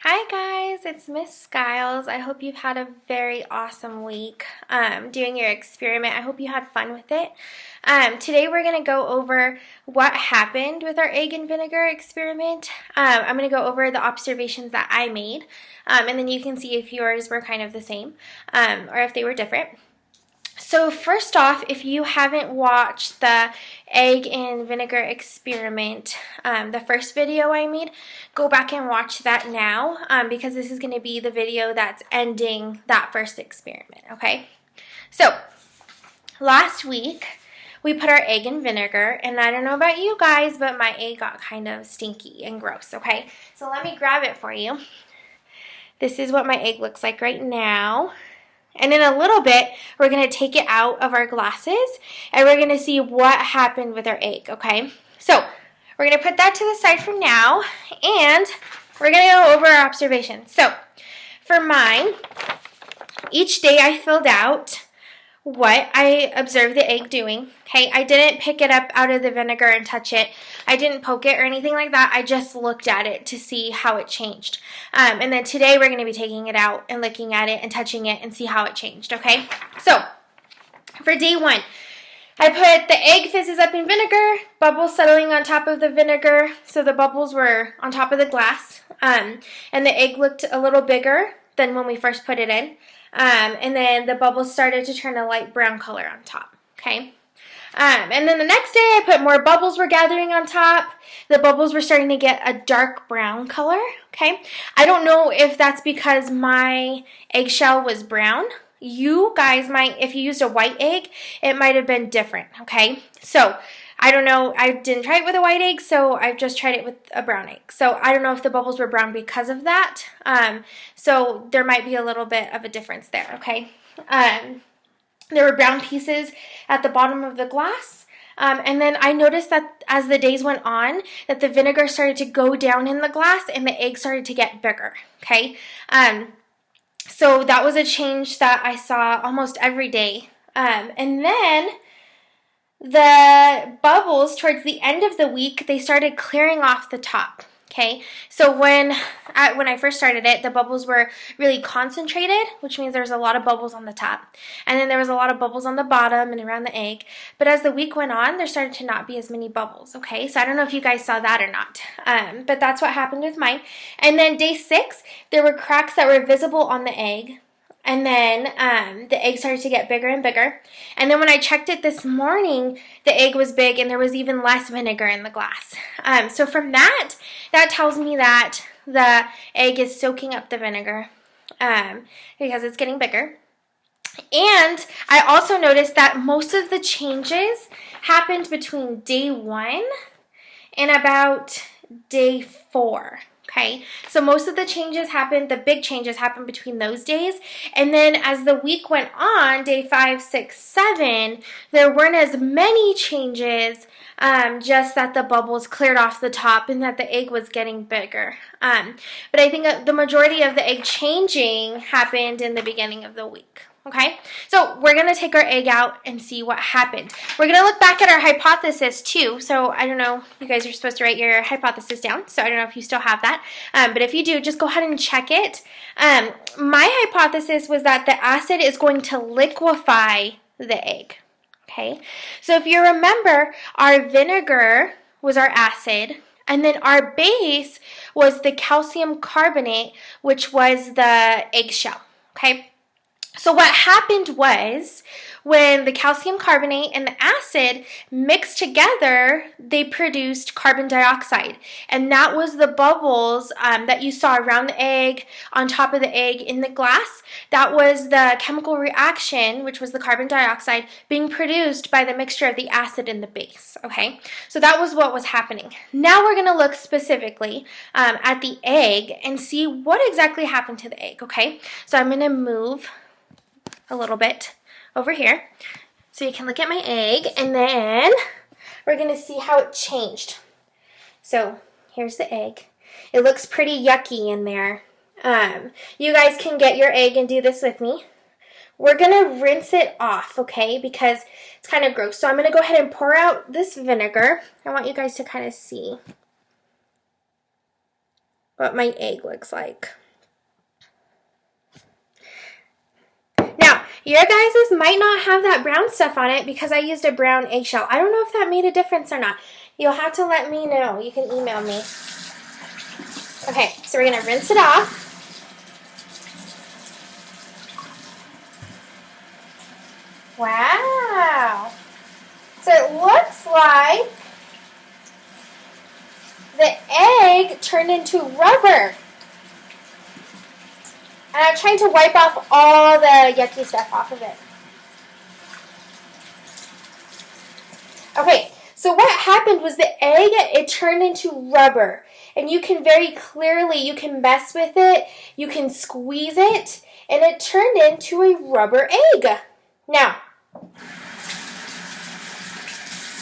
Hi guys, it's Miss Skiles. I hope you've had a very awesome week doing your experiment. I hope you had fun with it. Today we're going to go over what happened with our egg and vinegar experiment. I'm going to go over the observations that I made, and then you can see if yours were kind of the same or if they were different. So first off, if you haven't watched the egg and vinegar experiment, the first video I made, go back and watch that now because this is going to be the video that's ending that first experiment, okay? So last week we put our egg in vinegar, and I don't know about you guys, but my egg got kind of stinky and gross, okay? So let me grab it for you. This is what my egg looks like right now. And in a little bit, we're going to take it out of our glasses, and we're going to see what happened with our egg, okay? So we're going to put that to the side for now, and we're going to go over our observations. So for mine, each day I filled out what I observed the egg doing, okay? I didn't pick it up out of the vinegar and touch it. I didn't poke it or anything like that. I just looked at it to see how it changed. And then today we're going to be taking it out and looking at it and touching it and see how it changed, okay? So for day one, I put the egg fizzes up in vinegar, bubbles settling on top of the vinegar. So the bubbles were on top of the glass. And the egg looked a little bigger than when we first put it in. And then the bubbles started to turn a light brown color on top, okay? And then the next day I put more bubbles were gathering on top. The bubbles were starting to get a dark brown color, okay? I don't know if that's because my eggshell was brown. You guys might, if you used a white egg, it might have been different, okay? So I don't know. I didn't try it with a white egg, so I've just tried it with a brown egg. So I don't know if the bubbles were brown because of that. So there might be a little bit of a difference there, okay? There were brown pieces at the bottom of the glass. And then I noticed that as the days went on, that the vinegar started to go down in the glass and the egg started to get bigger, okay? So that was a change that I saw almost every day. And then the bubbles towards the end of the week, they started clearing off the top, okay? So when I first started it, the bubbles were really concentrated, which means there was a lot of bubbles on the top. And then there was a lot of bubbles on the bottom and around the egg. But as the week went on, there started to not be as many bubbles, okay? So I don't know if you guys saw that or not. But that's what happened with mine. And then day 6, there were cracks that were visible on the egg. And then the egg started to get bigger and bigger. And then when I checked it this morning, the egg was big and there was even less vinegar in the glass. So from that tells me that the egg is soaking up the vinegar because it's getting bigger. And I also noticed that most of the changes happened between day 1 and about day 4. Okay, so most of the changes happened, the big changes happened between those days. And then as the week went on, day 5, 6, 7, there weren't as many changes, just that the bubbles cleared off the top and that the egg was getting bigger. But I think the majority of the egg changing happened in the beginning of the week. Okay, so we're going to take our egg out and see what happened. We're going to look back at our hypothesis too. So I don't know, you guys are supposed to write your hypothesis down. So I don't know if you still have that. But if you do, just go ahead and check it. My hypothesis was that the acid is going to liquefy the egg. Okay, so if you remember, our vinegar was our acid. And then our base was the calcium carbonate, which was the eggshell. Okay. So what happened was when the calcium carbonate and the acid mixed together, they produced carbon dioxide. And that was the bubbles that you saw around the egg, on top of the egg, in the glass. That was the chemical reaction, which was the carbon dioxide, being produced by the mixture of the acid and the base. Okay, so that was what was happening. Now we're going to look specifically at the egg and see what exactly happened to the egg. Okay, so I'm going to move a little bit over here so you can look at my egg, and then we're going to see how it changed. So here's the egg. It looks pretty yucky in there. You guys can get your egg and do this with me. We're going to rinse it off, okay, because it's kind of gross. So I'm going to go ahead and pour out this vinegar. I want you guys to kind of see. what my egg looks like. Now, your guys's might not have that brown stuff on it because I used a brown eggshell. I don't know if that made a difference or not. You'll have to let me know. You can email me. Okay, so we're going to rinse it off. Wow. So it looks like the egg turned into rubber. And I'm trying to wipe off all the yucky stuff off of it. Okay, so what happened was the egg, it turned into rubber. And you can very clearly, you can mess with it, you can squeeze it, and it turned into a rubber egg. Now,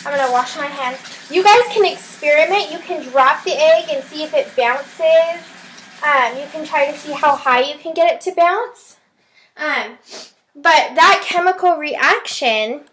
I'm going to wash my hands. You guys can experiment. You can drop the egg and see if it bounces. You can try to see how high you can get it to bounce. But that chemical reaction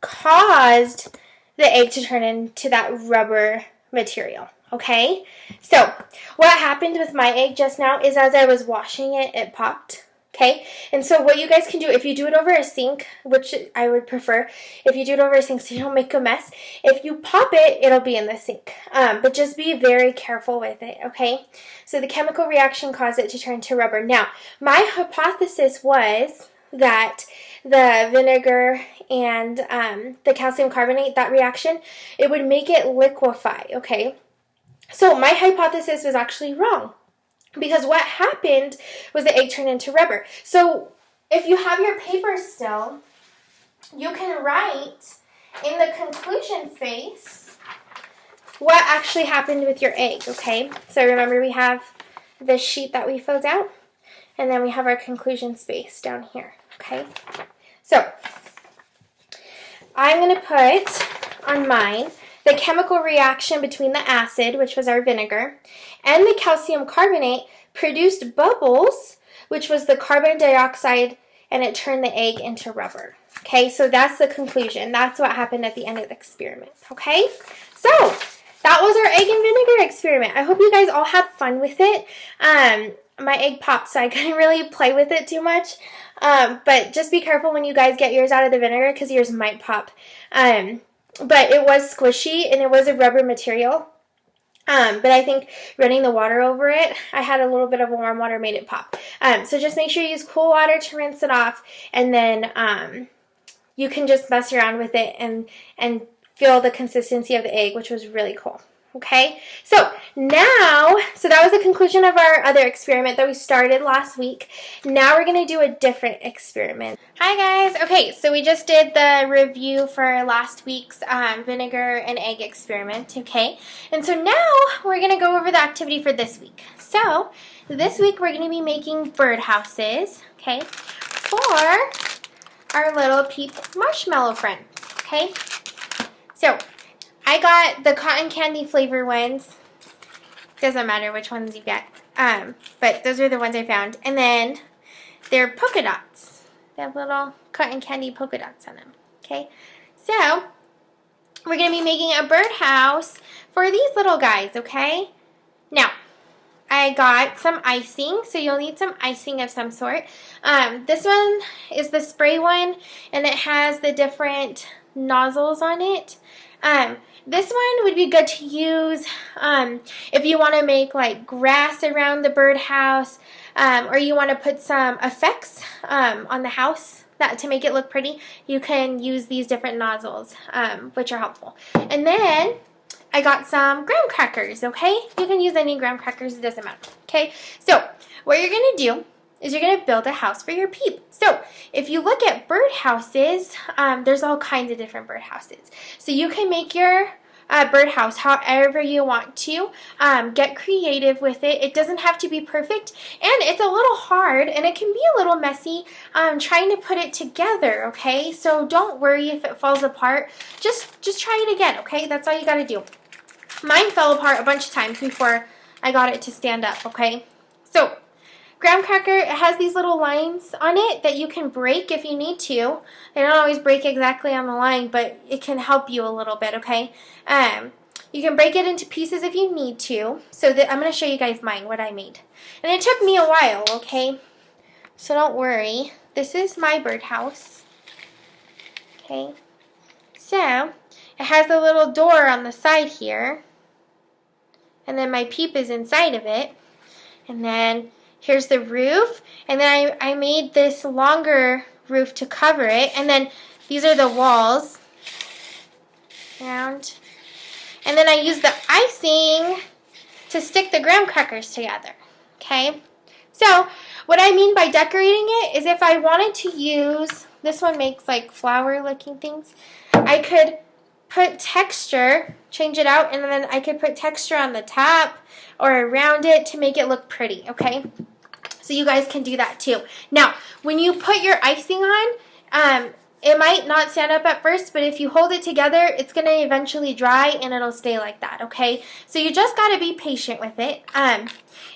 caused the egg to turn into that rubber material. Okay? So, what happened with my egg just now is as I was washing it, it popped. Okay? And so what you guys can do, if you do it over a sink, which I would prefer, if you do it over a sink so you don't make a mess, if you pop it, it'll be in the sink. But just be very careful with it, okay? So the chemical reaction caused it to turn to rubber. Now, my hypothesis was that the vinegar and the calcium carbonate, that reaction, it would make it liquefy, okay? So my hypothesis was actually wrong. Because what happened was the egg turned into rubber. So if you have your paper still, you can write in the conclusion space what actually happened with your egg, okay? So remember we have the sheet that we filled out, and then we have our conclusion space down here, okay? So I'm going to put on mine the chemical reaction between the acid, which was our vinegar, and the calcium carbonate produced bubbles, which was the carbon dioxide, and it turned the egg into rubber. Okay, so that's the conclusion. That's what happened at the end of the experiment. Okay, so that was our egg and vinegar experiment. I hope you guys all had fun with it. My egg popped, so I couldn't really play with it too much. But just be careful when you guys get yours out of the vinegar because yours might pop. But it was squishy and it was a rubber material. But I think running the water over it, I had a little bit of warm water made it pop. So just make sure you use cool water to rinse it off, and then you can just mess around with it and feel the consistency of the egg, which was really cool. Okay, so now, that was the conclusion of our other experiment that we started last week. Now we're going to do a different experiment. Hi guys. Okay, so we just did the review for last week's vinegar and egg experiment, okay? And so now we're going to go over the activity for this week. So this week we're going to be making birdhouses, okay, for our little peep marshmallow friends, okay? So I got the cotton candy flavor ones. Doesn't matter which ones you get. But those are the ones I found. And then they're polka dots. They have little cotton candy polka dots on them. Okay. So we're going to be making a birdhouse for these little guys. Okay. Now, I got some icing. So you'll need some icing of some sort. This one is the spray one. And it has the different nozzles on it. This one would be good to use if you want to make like grass around the birdhouse, or you want to put some effects on the house to make it look pretty. You can use these different nozzles, which are helpful. And then I got some graham crackers, okay? You can use any graham crackers, it doesn't matter, okay? So what you're going to do is you're going to build a house for your peep. So if you look at birdhouses, there's all kinds of different birdhouses. So you can make your birdhouse however you want to. Get creative with it. It doesn't have to be perfect, and it's a little hard, and it can be a little messy trying to put it together, okay? So don't worry if it falls apart. Just try it again, okay? That's all you got to do. Mine fell apart a bunch of times before I got it to stand up, okay? So graham cracker, it has these little lines on it that you can break if you need to. They don't always break exactly on the line, but it can help you a little bit, okay? You can break it into pieces if you need to. So that I'm going to show you guys mine, what I made. And it took me a while, okay? So don't worry. This is my birdhouse. Okay. So it has a little door on the side here. And then my peep is inside of it. And then here's the roof. And then I made this longer roof to cover it. And then these are the walls. Around. And then I use the icing to stick the graham crackers together. Okay? So, what I mean by decorating it is if I wanted to use, this one makes like flower looking things, I could put texture, change it out, and then I could put texture on the top or around it to make it look pretty, okay? So you guys can do that too. Now, when you put your icing on, it might not stand up at first, but if you hold it together, it's going to eventually dry and it'll stay like that, okay? So you just got to be patient with it.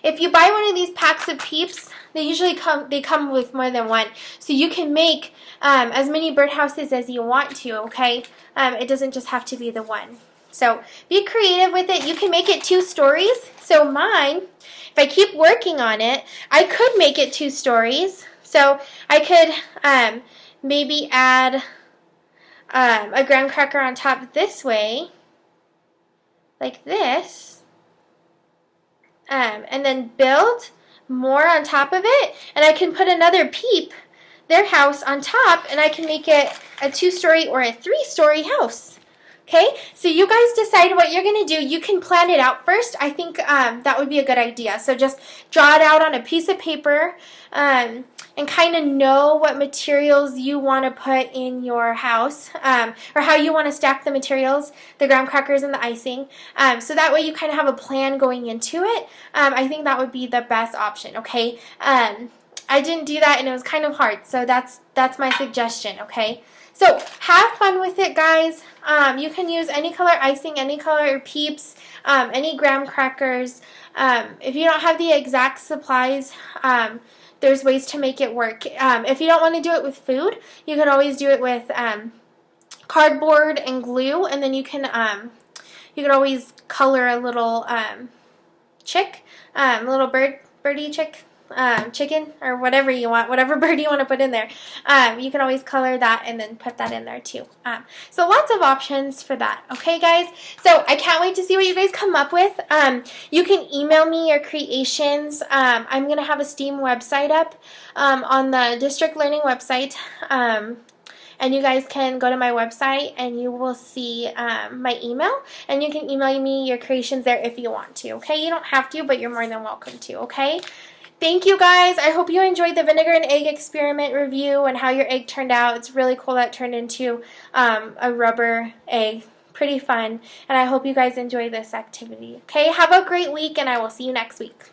If you buy one of these packs of Peeps, they usually come with more than one. So you can make as many birdhouses as you want to, okay? It doesn't just have to be the one. So be creative with it. You can make it 2 stories. So mine, if I keep working on it, I could make it 2 stories. So I could maybe add a graham cracker on top this way, like this, and then build more on top of it, and I can put another Peep, their house, on top, and I can make it a 2-story or a 3-story house. Okay, so you guys decide what you're going to do. You can plan it out first. I think that would be a good idea. So just draw it out on a piece of paper and kind of know what materials you want to put in your house or how you want to stack the materials, the graham crackers and the icing. So that way you kind of have a plan going into it. I think that would be the best option, okay? I didn't do that and it was kind of hard, so that's my suggestion, okay? So have fun with it, guys. You can use any color icing, any color Peeps, any graham crackers. If you don't have the exact supplies, there's ways to make it work. If you don't want to do it with food, you can always do it with cardboard and glue, and then you can always color a little chick, little birdie chick. Chicken or whatever you want, whatever bird you want to put in there. You can always color that and then put that in there too. So lots of options for that. Okay, guys? So I can't wait to see what you guys come up with. You can email me your creations. I'm going to have a STEAM website up on the District Learning website. And you guys can go to my website and you will see my email. And you can email me your creations there if you want to. Okay? You don't have to, but you're more than welcome to. Okay? Thank you, guys. I hope you enjoyed the vinegar and egg experiment review and how your egg turned out. It's really cool that it turned into a rubber egg. Pretty fun. And I hope you guys enjoy this activity. Okay, have a great week, and I will see you next week.